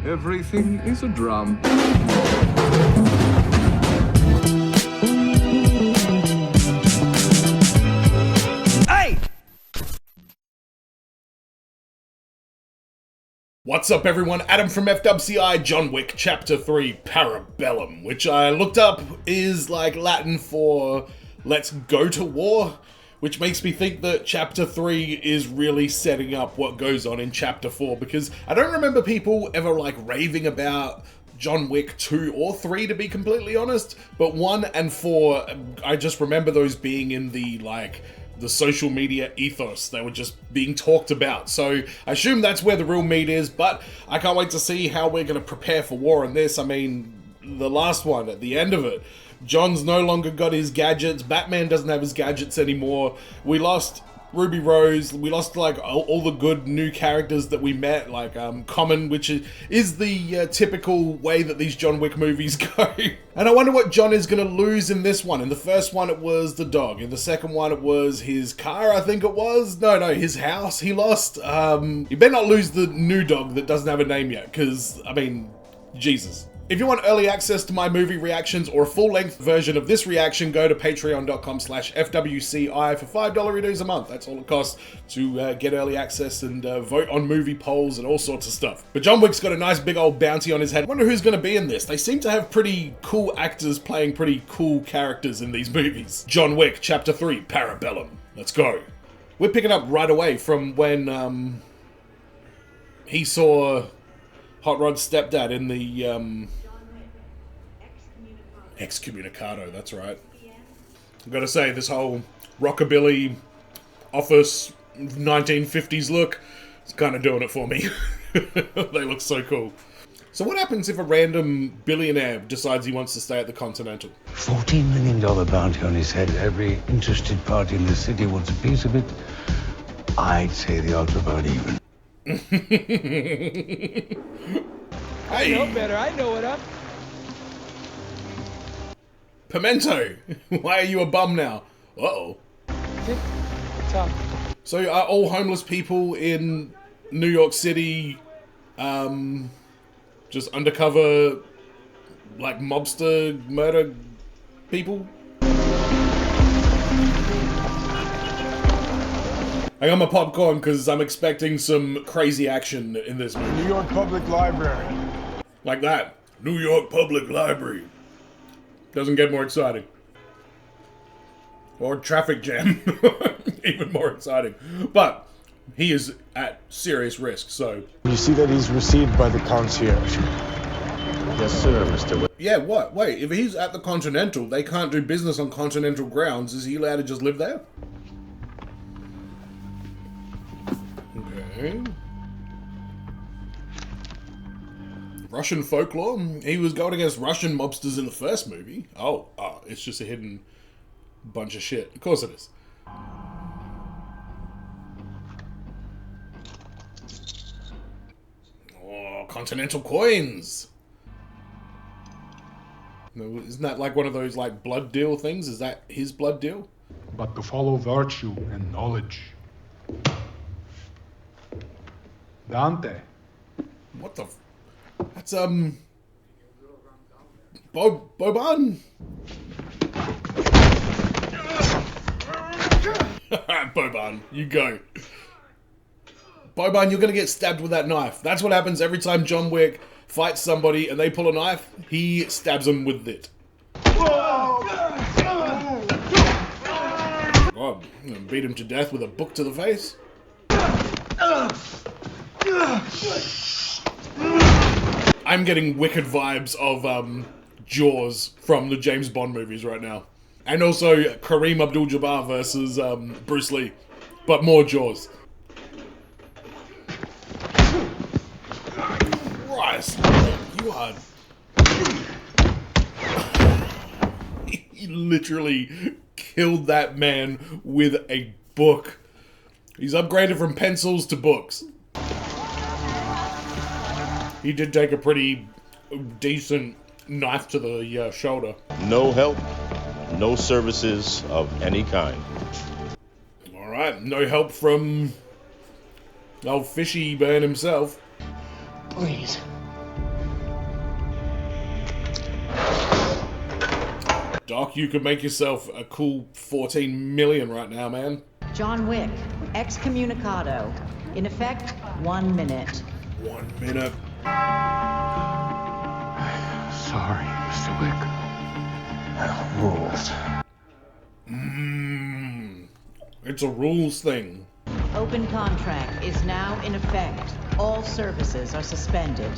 Everything is a drum. Hey! What's up, everyone? Adam from FWCI, John Wick Chapter 3, Parabellum, which I looked up is like Latin for let's go to war, which makes me think that Chapter 3 is really setting up what goes on in Chapter 4, because I don't remember people ever like raving about John Wick 2 or 3, to be completely honest, but 1 and 4, I just remember those being in the social media ethos. They were just being talked about. So I assume that's where the real meat is, but I can't wait to see how we're going to prepare for war in this. I mean, the last one, at the end of it, John's no longer got his gadgets. Batman doesn't have his gadgets anymore. We lost Ruby Rose. We lost like all the good new characters that we met, like Common, which is the typical way that these John Wick movies go. And I wonder what John is going to lose in this one. In the first one, it was the dog. In the second one, it was his car, I think it was. No, his house he lost. You better not lose the new dog that doesn't have a name yet, because, I mean, Jesus. If you want early access to my movie reactions or a full-length version of this reaction, go to patreon.com/FWCI for $5 reduce a month. That's all it costs to get early access and vote on movie polls and all sorts of stuff. But John Wick's got a nice big old bounty on his head. I wonder who's going to be in this. They seem to have pretty cool actors playing pretty cool characters in these movies. John Wick, Chapter 3, Parabellum. Let's go. We're picking up right away from when he saw Hot Rod's stepdad in the excommunicado, that's right. I've got to say, this whole rockabilly office 1950s look is kind of doing it for me. They look so cool. So what happens if a random billionaire decides he wants to stay at the Continental? $14 million bounty on his head. Every interested party in the city wants a piece of it. I'd say the odds are about even. Hey. I know better. I know what up. Pimento, why are you a bum now? Uh-oh. Tough. So are all homeless people in New York City just undercover, like, mobster murder people? I got my popcorn because I'm expecting some crazy action in this movie. New York Public Library. Like that. New York Public Library. Doesn't get more exciting. Or traffic jam. Even more exciting. But he is at serious risk, so... You see that he's received by the concierge. Yes, sir, Mr. Wick. Yeah, what? Wait, if he's at the Continental, they can't do business on Continental grounds. Is he allowed to just live there? Okay. Russian folklore? He was going against Russian mobsters in the first movie. Oh, it's just a hidden bunch of shit. Of course it is. Oh, Continental coins! No, isn't that like one of those like blood deal things? Is that his blood deal? But to follow virtue and knowledge. Dante. What the... That's, Boban? Boban, you go. Boban, you're gonna get stabbed with that knife. That's what happens every time John Wick fights somebody and they pull a knife, he stabs them with it. Oh, I'm gonna beat him to death with a book to the face. I'm getting wicked vibes of Jaws from the James Bond movies right now. And also Kareem Abdul-Jabbar versus Bruce Lee. But more Jaws. Christ, you are... He literally killed that man with a book. He's upgraded from pencils to books. He did take a pretty decent knife to the shoulder. No help, no services of any kind. Alright, no help from old Fishy Burn himself. Please, Doc, you could make yourself a cool 14 million right now, man. John Wick, excommunicado. In effect, 1 minute. 1 minute. Sorry, Mr. Wick. Rules. It's a rules thing. Open contract is now in effect. All services are suspended.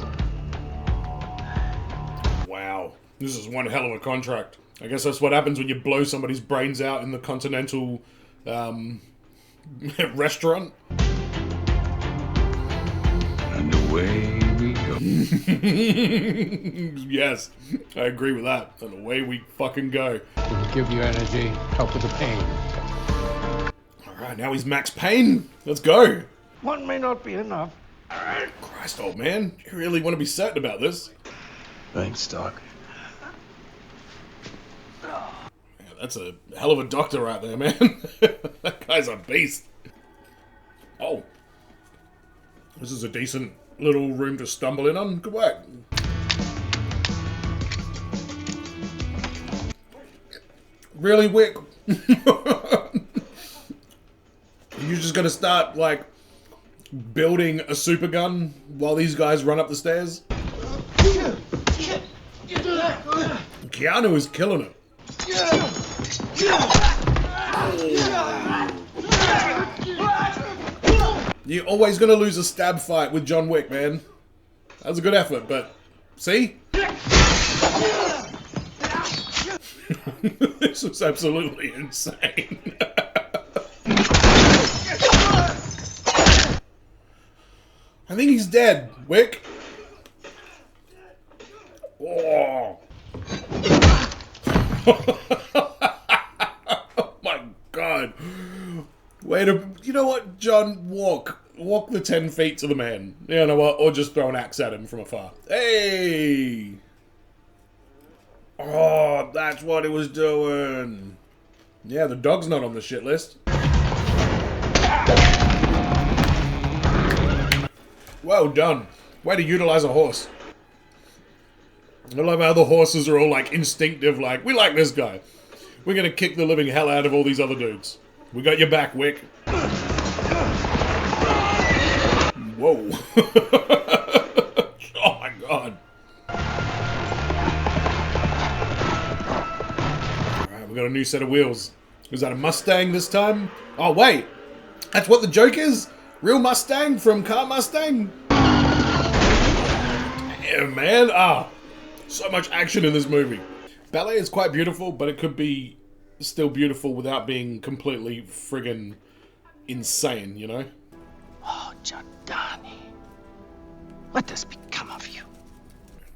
Wow. This is one hell of a contract. I guess that's what happens when you blow somebody's brains out in the Continental restaurant. And away we go. Yes, I agree with that. And away we fucking go. It'll give you energy, help with the pain. Alright, now he's Max Payne. Let's go. One may not be enough. Christ, old man. You really want to be certain about this? Thanks, Doc. Yeah, that's a hell of a doctor right there, man. That guy's a beast. Oh. This is a decent little room to stumble in on. Good work. Really, Wick? You're just gonna start, like, building a super gun while these guys run up the stairs? Keanu is killing it. You're always gonna lose a stab fight with John Wick, man. That was a good effort, but... See? This was absolutely insane. I think he's dead, Wick. Oh. Oh my god. Wait a... You know what, John? Walk the 10 feet to the man. You know what? Or just throw an axe at him from afar. Hey! Oh, that's what he was doing. Yeah, the dog's not on the shit list. Well done. Way to utilize a horse. I love how the horses are all like instinctive, like, we like this guy. We're gonna kick the living hell out of all these other dudes. We got your back, Wick. Whoa. Oh my god. Alright, we got a new set of wheels. Is that a Mustang this time? Oh wait! That's what the joke is? Real Mustang from Car Mustang? Damn, man. Ah, so much action in this movie. Ballet is quite beautiful, but it could be still beautiful without being completely friggin' insane, you know? Oh, Giordani. What has become of you?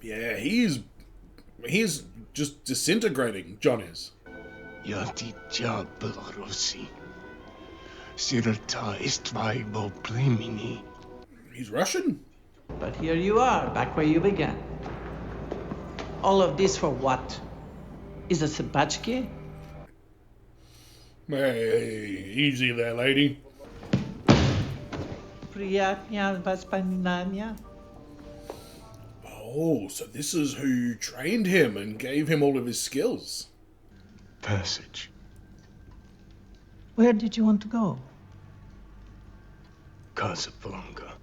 Yeah, he's just disintegrating, John is. Yati diablo Rossi. Sirta istvaimo plemini. He's Russian? But here you are, back where you began. All of this for what? Is a sabachki? Hey, easy there, lady. Priyatnya vaspaninanya? Oh, so this is who trained him and gave him all of his skills. Passage. Where did you want to go? Casablanca.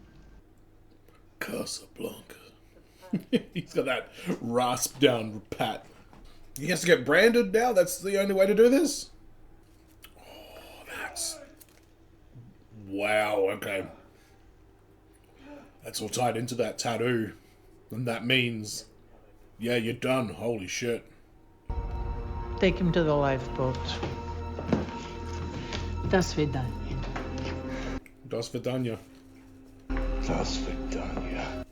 Casablanca. He's got that rasp down pat. He has to get branded now? That's the only way to do this? Oh, that's... Wow, okay. That's all tied into that tattoo. And that means... Yeah, you're done. Holy shit. Take him to the lifeboat. Das Vidanya. Das Vidanya. Das Vidanya.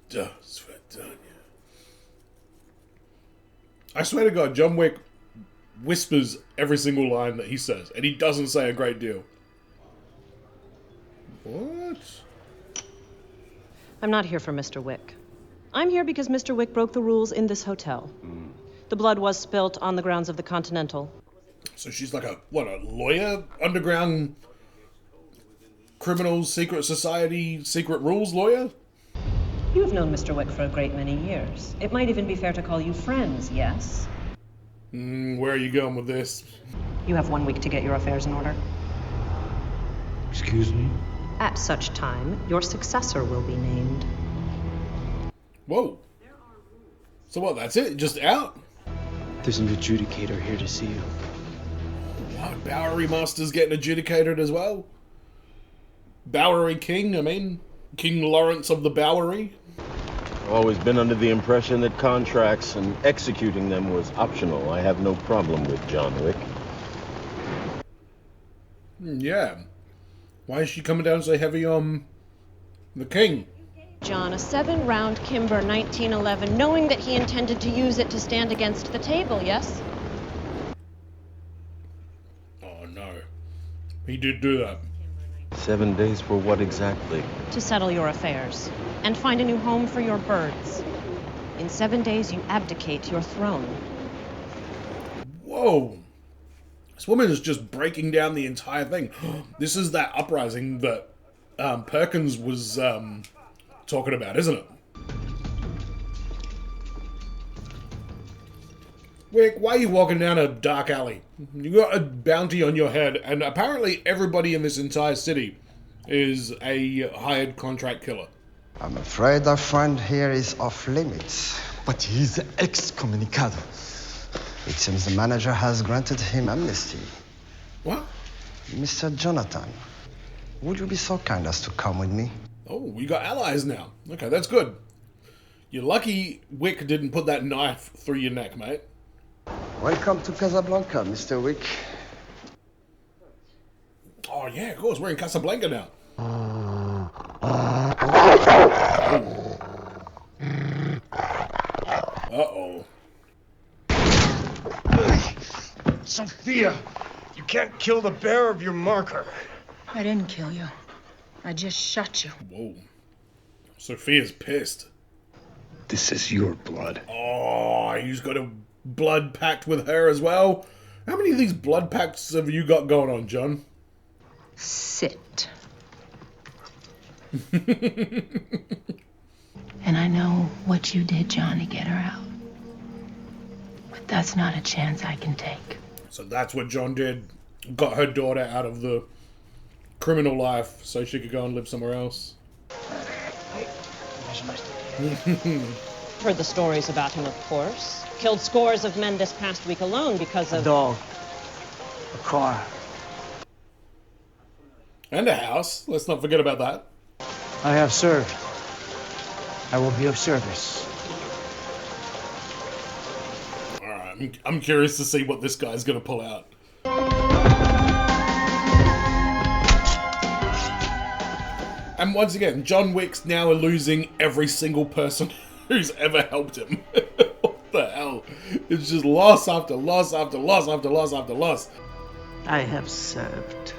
Das Vidanya. I swear to God, John Wick whispers every single line that he says, and he doesn't say a great deal. What? I'm not here for Mr. Wick. I'm here because Mr. Wick broke the rules in this hotel. The blood was spilt on the grounds of the Continental. So she's like a lawyer? Underground criminal secret society secret rules lawyer? You've known Mr. Wick for a great many years. It might even be fair to call you friends, yes? Where are you going with this? You have 1 week to get your affairs in order. Excuse me? At such time, your successor will be named. Whoa. So what, that's it? Just out? There's an adjudicator here to see you. What? Bowery Master's getting adjudicated as well? Bowery King, I mean? King Lawrence of the Bowery? I've always been under the impression that contracts and executing them was optional. I have no problem with John Wick. Yeah. Why is she coming down so heavy on the king? John, a 7-round Kimber 1911, knowing that he intended to use it to stand against the table, yes? Oh no. He did do that. 7 days for what exactly? To settle your affairs and find a new home for your birds. In 7 days, you abdicate your throne. Whoa. This woman is just breaking down the entire thing. This is that uprising that Perkins was talking about, isn't it? Wick, why are you walking down a dark alley? You got a bounty on your head, and apparently everybody in this entire city is a hired contract killer. I'm afraid our friend here is off limits. But he's excommunicado. It seems the manager has granted him amnesty. What? Mr. Jonathan, would you be so kind as to come with me? Oh, we got allies now. Okay, that's good. You're lucky Wick didn't put that knife through your neck, mate. Welcome to Casablanca, Mr. Wick. Oh yeah, of course, we're in Casablanca now. Uh-oh. Sophia, you can't kill the bearer of your marker. I didn't kill you. I just shot you. Whoa. Sophia's pissed. This is your blood. Oh, he's got a blood pact with her as well. How many of these blood pacts have you got going on, John? Sit. And I know what you did, John, to get her out. But that's not a chance I can take. So that's what John did. Got her daughter out of the criminal life so she could go and live somewhere else. Heard the stories about him, of course. Killed scores of men this past week alone because of... A dog. A car. And a house. Let's not forget about that. I have served. I will be of service. Alright, I'm curious to see what this guy's gonna pull out. And once again, John Wick's now losing every single person who's ever helped him. What the hell? It's just loss after loss after loss after loss after loss. I have served.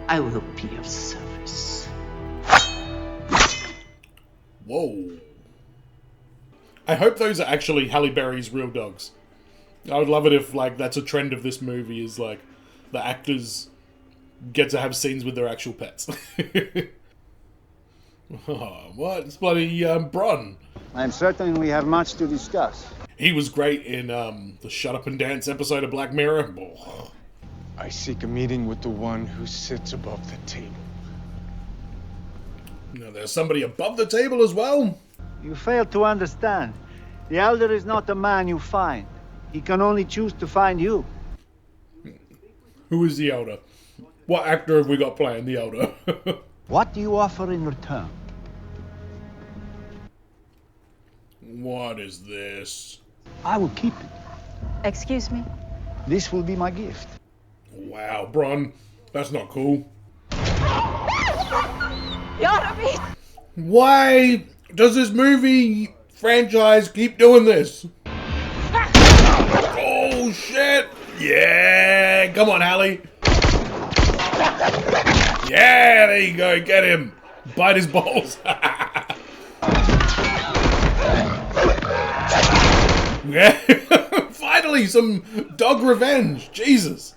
I will be of service. Whoa. I hope those are actually Halle Berry's real dogs. I would love it if, like, that's a trend of this movie, is, like, the actors get to have scenes with their actual pets. Oh, what? It's bloody Bron. I'm certain we have much to discuss. He was great in the Shut Up and Dance episode of Black Mirror. Oh. I seek a meeting with the one who sits above the table. Now, there's somebody above the table as well? You fail to understand. The Elder is not a man you find. He can only choose to find you. Who is the Elder? What actor have we got playing the Elder? What do you offer in return? What is this? I will keep it. Excuse me? This will be my gift. Wow, Bron. That's not cool. You ought to be... Why does this movie franchise keep doing this? Oh, shit! Yeah! Come on, Halle! Yeah, there you go, get him! Bite his balls! Yeah. Finally, some dog revenge! Jesus!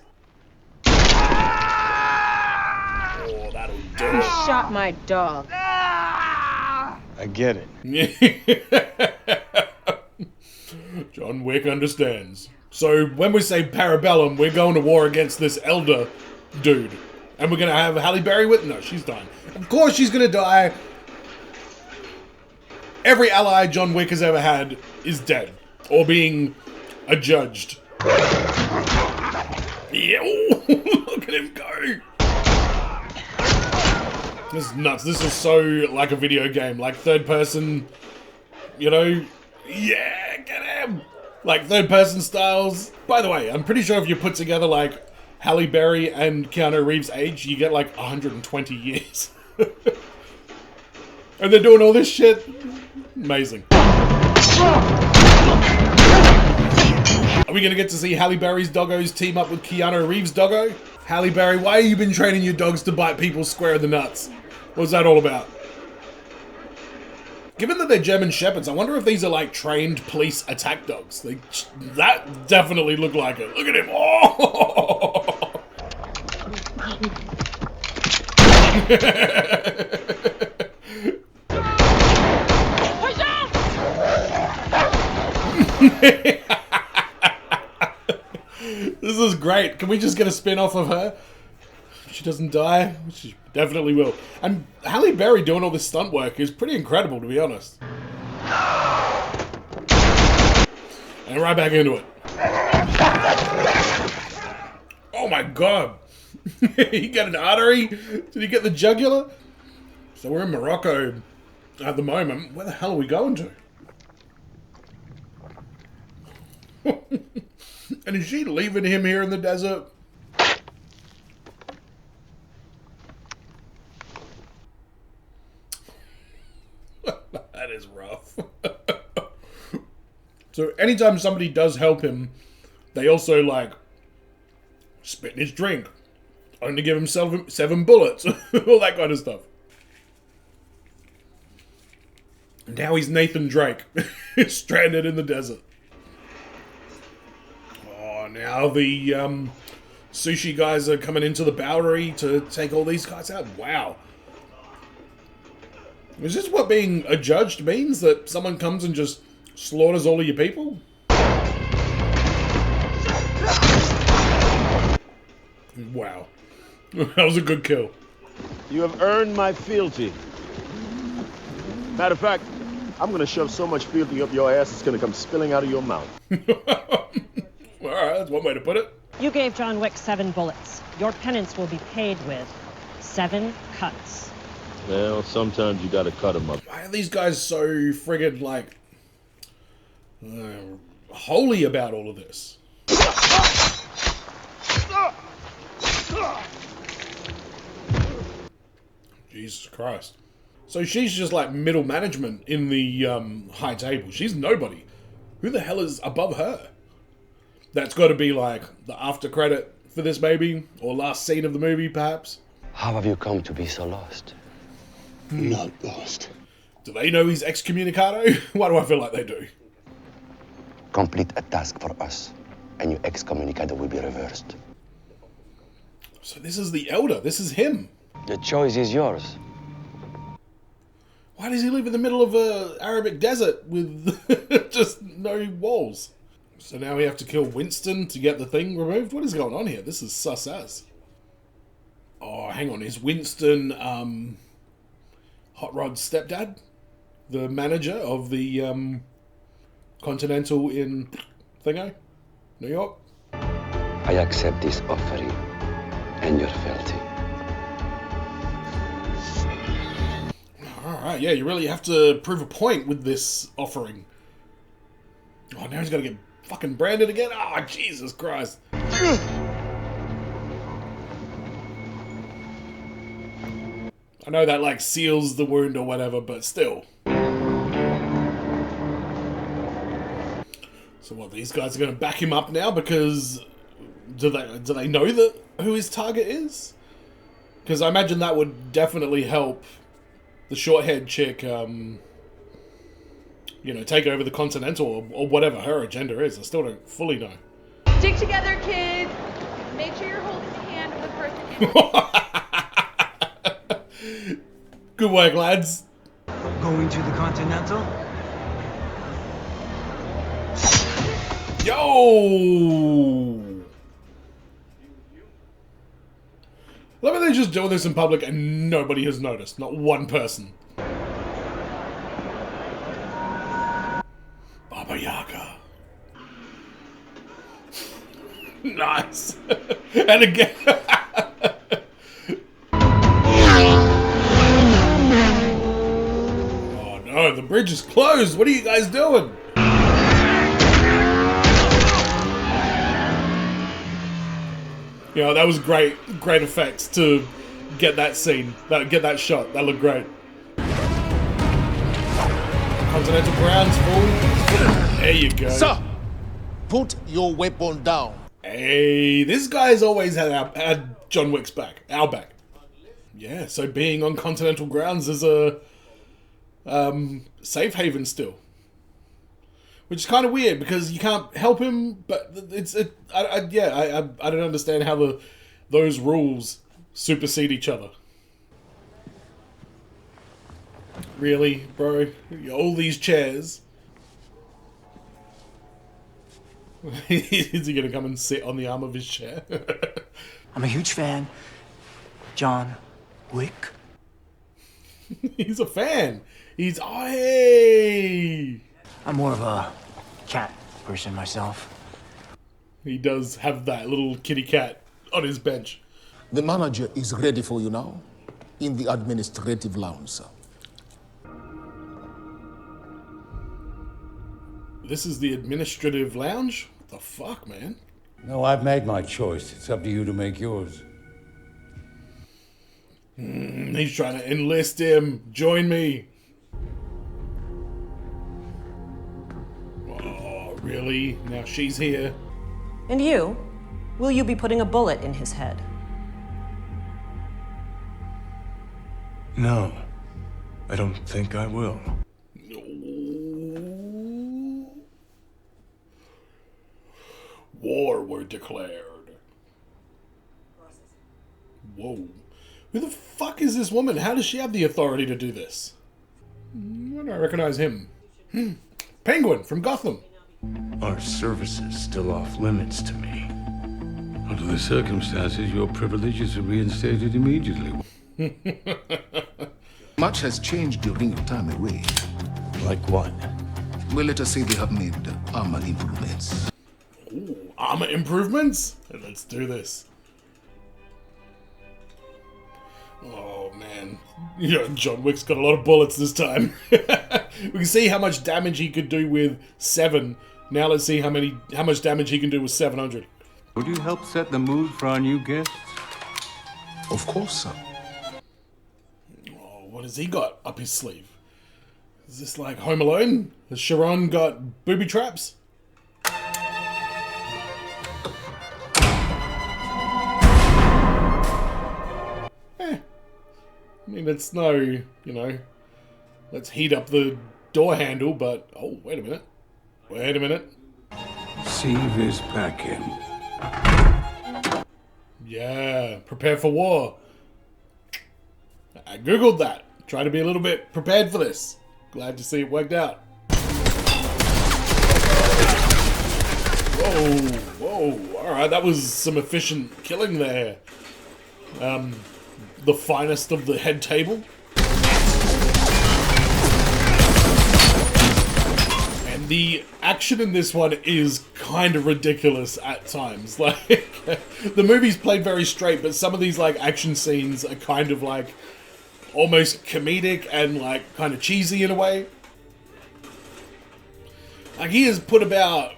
Oh, that'll do You it. shot my dog. I get it. John Wick understands. So when we say Parabellum, we're going to war against this elder dude. And we're going to have Halle Berry with... No, she's dying. Of course she's going to die. Every ally John Wick has ever had is dead. Or being adjudged. Yeah, look at him go. This is nuts. This is so like a video game. Like third person, you know? Yeah, get him! Like third person styles. By the way, I'm pretty sure if you put together like Halle Berry and Keanu Reeves' age, you get like 120 years. And they're doing all this shit. Amazing. Are we gonna get to see Halle Berry's doggos team up with Keanu Reeves' doggo? Halle Berry, why have you been training your dogs to bite people square in the nuts? What's that all about? Given that they're German Shepherds, I wonder if these are like trained police attack dogs. That definitely look like it. Look at him. Oh! This is great. Can we just get a spin-off of her? If she doesn't die, she definitely will. And Halle Berry doing all this stunt work is pretty incredible, to be honest. And right back into it. Oh my god. He got an artery? Did he get the jugular? So we're in Morocco at the moment. Where the hell are we going to? And is she leaving him here in the desert? That is rough. So anytime somebody does help him, they also like spit in his drink. Only give him 7 bullets. All that kind of stuff. And now he's Nathan Drake. Stranded in the desert. Now the sushi guys are coming into the Bowery to take all these guys out. Wow. Is this what being adjudged means? That someone comes and just slaughters all of your people? Wow. That was a good kill. You have earned my fealty. Matter of fact, I'm gonna shove so much fealty up your ass it's gonna come spilling out of your mouth. Alright, that's one way to put it. You gave John Wick 7 bullets. Your penance will be paid with 7 cuts. Well, sometimes you gotta cut them up. Why are these guys so friggin' like holy about all of this? Jesus Christ. So she's just like middle management in the high table. She's nobody. Who the hell is above her? That's got to be like the after credit for this maybe, or last scene of the movie perhaps. How have you come to be so lost? Not lost. Do they know he's excommunicado? Why do I feel like they do? Complete a task for us, and your excommunicado will be reversed. So this is the elder. This is him. The choice is yours. Why does he live in the middle of a Arabic desert with just no walls? So now we have to kill Winston to get the thing removed? What is going on here? This is sus as. Oh, hang on. Is Winston Hot Rod's stepdad? The manager of the Continental in Thingo? New York? I accept this offering and your fealty. Alright, yeah, you really have to prove a point with this offering. Oh, now he's got to get fucking branded again? Oh, Jesus Christ. I know that, like, seals the wound or whatever, but still. So what, these guys are going to back him up now because... Do they know that who his target is? Because I imagine that would definitely help the short-haired chick, you know, take over the Continental or whatever her agenda is. I still don't fully know. Stick together, kids. Make sure you're holding the hand of the person. Good work, lads. Going to the Continental? Yo! Love how they're just doing this in public and nobody has noticed. Not one person. Baba Yaga. Nice. And again. Oh no, the bridge is closed. What are you guys doing? You know, that was great effects to get that scene, get that shot. That looked great. Continental grounds, fool. There you go. Sir, put your weapon down. Hey, this guy's always had John Wick's back, our back. Yeah, so being on Continental grounds is a safe haven still. Which is kind of weird because you can't help him, but I don't understand how those rules supersede each other. Really, bro? All these chairs. Is he gonna come and sit on the arm of his chair? I'm a huge fan. John Wick. He's a fan. He's hey. I'm more of a cat person myself. He does have that little kitty cat on his bench. The manager is ready for you now in the administrative lounge, sir. This is the administrative lounge? What the fuck, man? No, I've made my choice. It's up to you to make yours. He's trying to enlist him. Join me. Oh, really? Now she's here. And you? Will you be putting a bullet in his head? No, I don't think I will. War were declared. Whoa. Who the fuck is this woman? How does she have the authority to do this? Why do I recognize him? Penguin from Gotham. Our service is still off limits to me. Under the circumstances, your privileges are reinstated immediately. Much has changed during your time away. Like what? Well, let us say they have made armor improvements. Ooh, armor improvements? Let's do this. Oh man, you know, John Wick's got a lot of bullets this time. We can see how much damage he could do with 7. Now let's see how much damage he can do with 700. Would you help set the mood for our new guests? Of course, sir. Oh, what has he got up his sleeve? Is this like Home Alone? Has Sharon got booby traps? I mean, it's no, you know, let's heat up the door handle, but, oh, wait a minute. Wait a minute. See this back in. Yeah, prepare for war. I googled that. Try to be a little bit prepared for this. Glad to see it worked out. Whoa, whoa, alright, that was some efficient killing there. The finest of the head table. And the action in this one is kind of ridiculous at times. Like, the movie's played very straight, but some of these like action scenes are kind of like almost comedic and like kind of cheesy in a way. Like, he has put about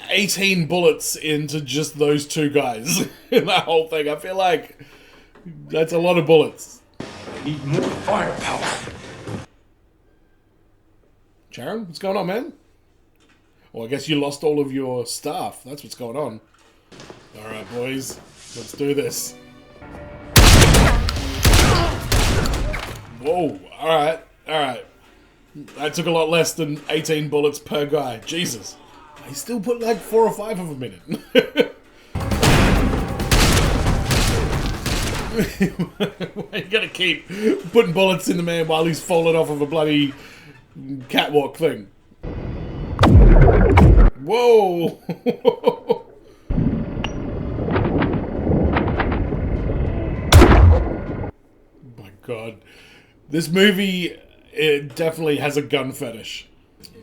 18 bullets into just those two guys in that whole thing. I feel like that's a lot of bullets. I need more firepower. Sharon, what's going on, man? Well, I guess you lost all of your staff. That's what's going on. Alright, boys. Let's do this. Whoa. Alright. Alright. That took a lot less than 18 bullets per guy. Jesus. I still put like 4 or 5 of them in it. You gotta keep putting bullets in the man while he's falling off of a bloody catwalk thing. Whoa! My God. This movie, it definitely has a gun fetish.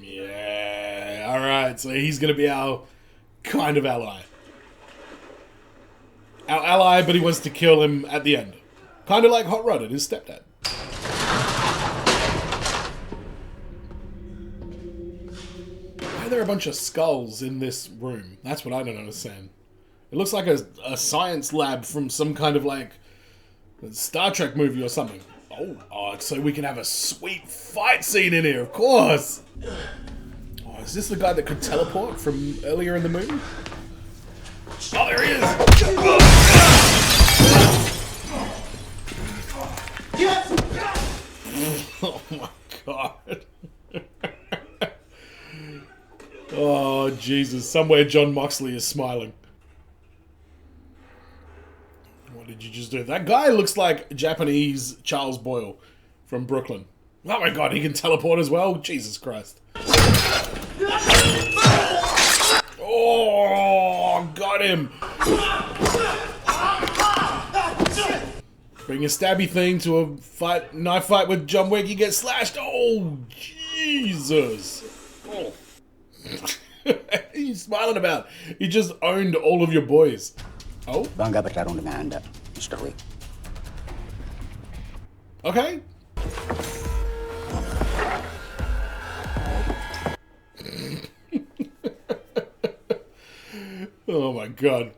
Yeah, alright, so he's gonna be our kind of ally. Our ally, but he wants to kill him at the end. Kind of like Hot Rod and his stepdad. Why are there a bunch of skulls in this room? That's what I don't understand. It looks like a science lab from some kind of like Star Trek movie or something. Oh, so we can have a sweet fight scene in here, of course. Oh, is this the guy that could teleport from earlier in the movie? Oh, there he is! Oh my God. Oh, Jesus. Somewhere John Moxley is smiling. What did you just do? That guy looks like Japanese Charles Boyle from Brooklyn. Oh my God, he can teleport as well? Jesus Christ. Oh, got him. Bring a stabby thing to a fight, knife fight with John Wick, you get slashed. Oh, Jesus. Oh. What are you smiling about? You just owned all of your boys. Oh? Bangga bertarung dengan Anda, Mr. Wick. Okay. Oh my God.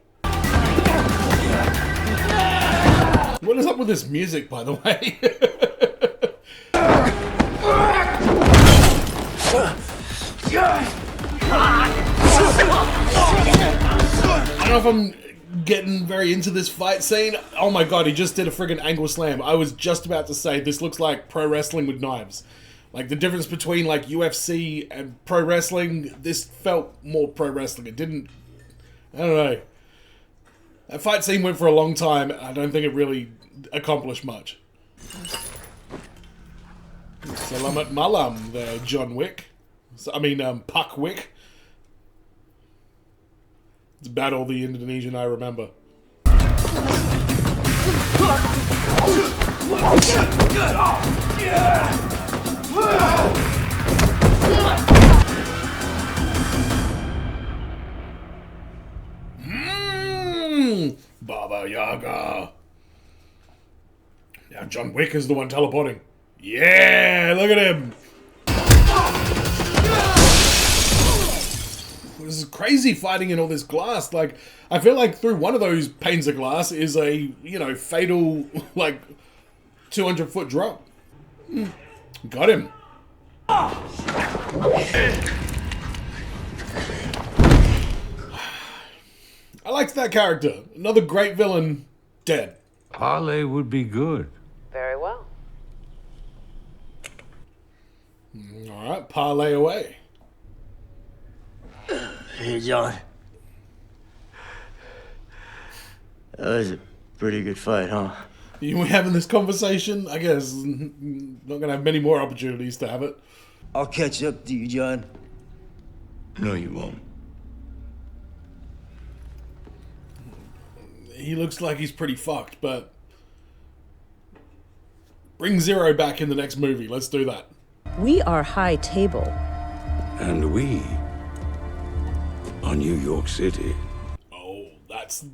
What is up with this music, by the way? I don't know if I'm getting very into this fight scene. Oh my God, he just did a friggin' angle slam. I was just about to say this looks like pro wrestling with knives. Like the difference between like UFC and pro wrestling, this felt more pro wrestling. It didn't, I don't know. That fight scene went for a long time. I don't think it really accomplished much. Salamat malam there, John Wick. Puck Wick. It's about all the Indonesian I remember. Baba Yaga. Now John Wick is the one teleporting. Yeah, look at him. This is crazy fighting in all this glass. Like, I feel like through one of those panes of glass is a, fatal, 200-foot drop. Got him. I liked that character. Another great villain, dead. Parley would be good. Very well. Alright, parlay away. Hey, John. That was a pretty good fight, huh? You were having this conversation? I guess not going to have many more opportunities to have it. I'll catch up to you, John. No, you won't. He looks like he's pretty fucked, but bring Zero back in the next movie. Let's do that. We are high table. And we are New York City. Oh, that's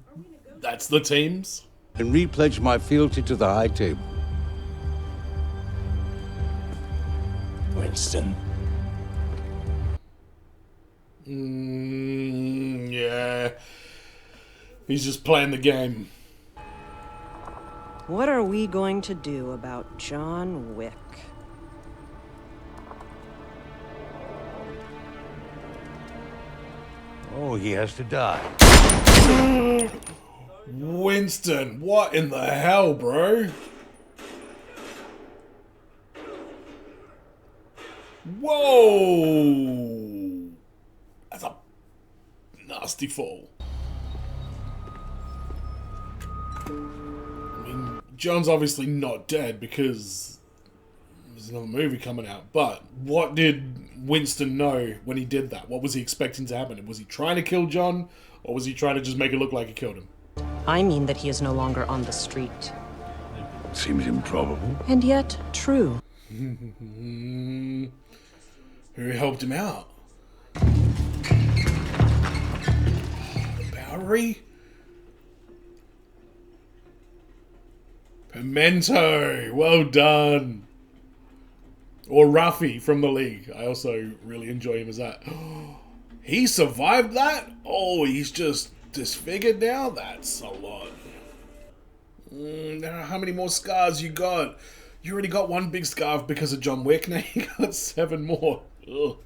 the teams? And repledge my fealty to the high table. Winston. Yeah. He's just playing the game. What are we going to do about John Wick? Oh, he has to die. Winston, what in the hell, bro? Whoa! That's a nasty fall. I mean, John's obviously not dead because there's another movie coming out. But what did Winston know when he did that? What was he expecting to happen? Was he trying to kill John, or was he trying to just make it look like he killed him? I mean that he is no longer on the street. Seems improbable. And yet, true. Who helped him out? Bowery? Pimento! Well done! Or Ruffy from the League. I also really enjoy him as that. He survived that? Oh, he's just disfigured now? That's a lot. How many more scars you got? You already got one big scarf because of John Wick. Now you got 7 more. Ugh.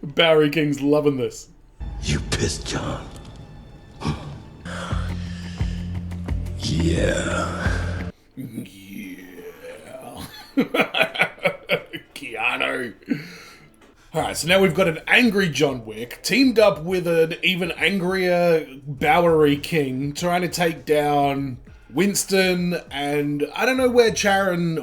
Barry King's loving this. You pissed John. Yeah. Yeah. Keanu. Alright, so now we've got an angry John Wick teamed up with an even angrier Bowery King trying to take down Winston, and I don't know where Sharon,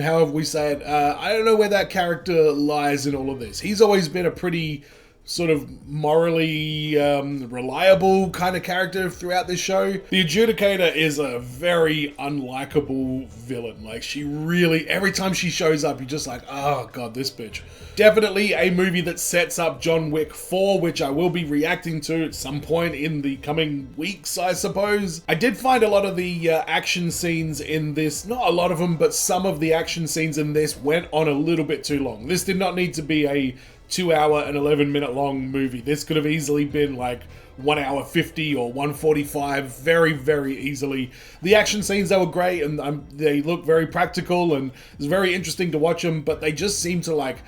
however we say it, I don't know where that character lies in all of this. He's always been a pretty sort of morally reliable kind of character throughout this show. The Adjudicator is a very unlikable villain. Like, she really, every time she shows up, you're just like, oh god, this bitch. Definitely a movie that sets up John Wick 4, which I will be reacting to at some point in the coming weeks, I suppose. I did find a lot of the action scenes in this, not a lot of them, but some of the action scenes in this went on a little bit too long. This did not need to be a 2-hour and 11-minute long movie. This could have easily been like 1 hour 50 or 145 very, very easily. The action scenes, they were great, and they look very practical, and it's very interesting to watch them, but they just seem to like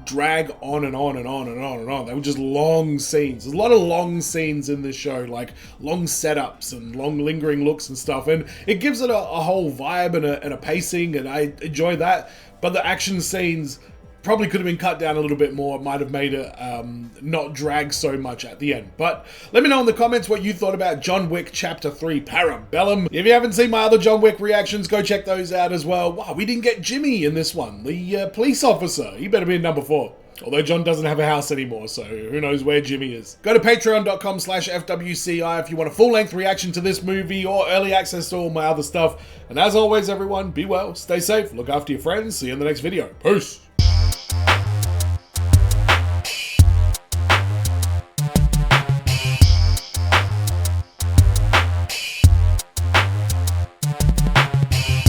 drag on and on and on and on and on. They were just long scenes. There's a lot of long scenes in this show, like long setups and long lingering looks and stuff, and it gives it a whole vibe and a pacing, and I enjoy that. But the action scenes probably could have been cut down a little bit more. It might have made it not drag so much at the end. But let me know in the comments what you thought about John Wick Chapter 3 Parabellum. If you haven't seen my other John Wick reactions, go check those out as well. Wow, we didn't get Jimmy in this one. The police officer. He better be in number 4. Although John doesn't have a house anymore, so who knows where Jimmy is. Go to patreon.com/FWCI if you want a full-length reaction to this movie or early access to all my other stuff. And as always, everyone, be well, stay safe, look after your friends. See you in the next video. Peace!